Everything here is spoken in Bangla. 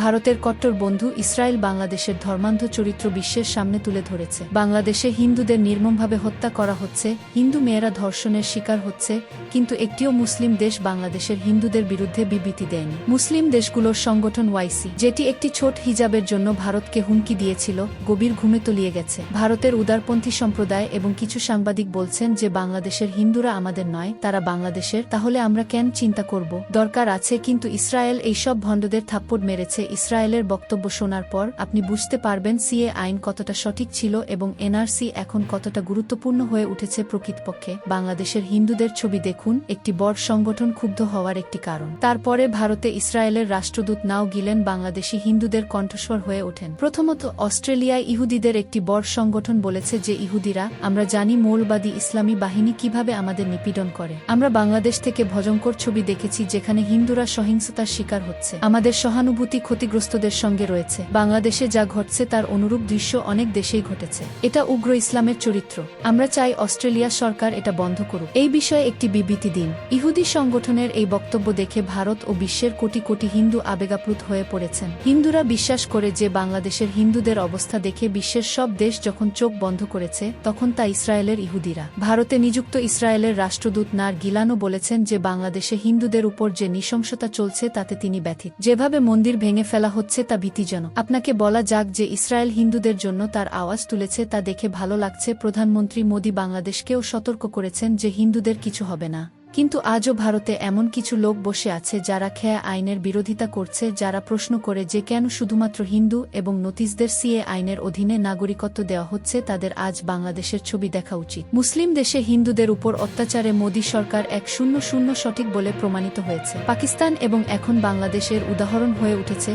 ভারতের কট্টর বন্ধু ইসরায়েল বাংলাদেশের ধর্মান্ধ চরিত্র বিশ্বের সামনে তুলে ধরেছে। বাংলাদেশে হিন্দুদের নির্মমভাবে হত্যা করা হচ্ছে, হিন্দু মেয়েরা ধর্ষণের শিকার হচ্ছে, কিন্তু একটিও মুসলিম দেশ বাংলাদেশের হিন্দুদের বিরুদ্ধে বিবৃতি দেয়নি। মুসলিম দেশগুলোর সংগঠন ওয়াইসি, যেটি একটি ছোট হিজাবের জন্য ভারতকে হুমকি দিয়েছিল, গভীর ঘুমে তলিয়ে গেছে। ভারতের উদারপন্থী সম্প্রদায় এবং কিছু সাংবাদিক বলছেন যে বাংলাদেশের হিন্দুরা আমাদের নয়, তারা বাংলাদেশের, তাহলে আমরা কেন চিন্তা করব? দরকার আছে। কিন্তু ইসরায়েল এইসব ভণ্ডদের থাপ্পড় মেরেছে। ইসরায়েলের বক্তব্য শোনার পর আপনি বুঝতে পারবেন সিএ আইন কতটা সঠিক ছিল এবং এনআরসি এখন কতটা গুরুত্বপূর্ণ হয়ে উঠেছে প্রকৃতপক্ষে। বাংলাদেশের হিন্দুদের ছবি দেখুন, একটি বড় সংগঠন ক্ষুব্ধ হওয়ার একটি কারণ। তারপরে ভারতে ইসরায়েলের রাষ্ট্রদূত নাও গিলেন বাংলাদেশি হিন্দুদের কণ্ঠস্বর হয়ে ওঠেন। প্রথমত, অস্ট্রেলিয়ায় ইহুদিদের একটি বড় সংগঠন বলেছে যে ইহুদিরা, আমরা জানি মৌলবাদী ইসলামী বাহিনী কিভাবে আমাদের নিপীড়ন করে। আমরা বাংলাদেশ থেকে ভয়ঙ্কর ছবি দেখেছি যেখানে হিন্দুরা সহিংসতার শিকার হচ্ছে। আমাদের সহানুভূতি ক্ষতিগ্রস্তদের সঙ্গে রয়েছে। বাংলাদেশে যা ঘটছে তার অনুরূপ দৃশ্য অনেক দেশেই ঘটেছে। এটা উগ্র ইসলামের চরিত্র। আমরা চাই অস্ট্রেলিয়া সরকার এটা বন্ধ করুক। এই বিষয়ে একটি বিবৃতি দিন। ইহুদি সংগঠনের এই বক্তব্য দেখে ভারত ও বিশ্বের কোটি কোটি হিন্দু আবেগাপ্লুত হয়ে পড়েছেন। হিন্দুরা বিশ্বাস করে যে বাংলাদেশের হিন্দুদের অবস্থা দেখে বিশ্বের সব দেশ যখন চোখ বন্ধ করেছে, তখন তা ইসরায়েলের ইহুদিরা। ভারতে নিযুক্ত ইসরায়েলের রাষ্ট্রদূত নার গিলানও বলেছেন যে বাংলাদেশে হিন্দুদের উপর যে নৃশংসতা চলছে তাতে তিনি ব্যথিত। যেভাবে মন্দির ভেঙে ফেলা হচ্ছে তা ভীতিজনক। আপনাকে বলা যাক যে ইসরায়েল হিন্দুদের জন্য তার আওয়াজ তুলেছে, তা দেখে ভালো লাগছে। প্রধানমন্ত্রী মোদি বাংলাদেশকেও সতর্ক করেছেন যে হিন্দুদের কিছু হবে না। কিন্তু আজও ভারতে এমন কিছু লোক বসে আছে যারা খেয়া আইনের বিরোধিতা করছে, যারা প্রশ্ন করে যে কেন শুধুমাত্র হিন্দু এবং নতিশদের সিএ আইনের অধীনে নাগরিকত্ব দেওয়া হচ্ছে। তাদের আজ বাংলাদেশের ছবি দেখা উচিত। মুসলিম দেশে হিন্দুদের উপর অত্যাচারে মোদি সরকার 100 সঠিক বলে প্রমাণিত হয়েছে। পাকিস্তান এবং এখন বাংলাদেশের উদাহরণ হয়ে উঠেছে।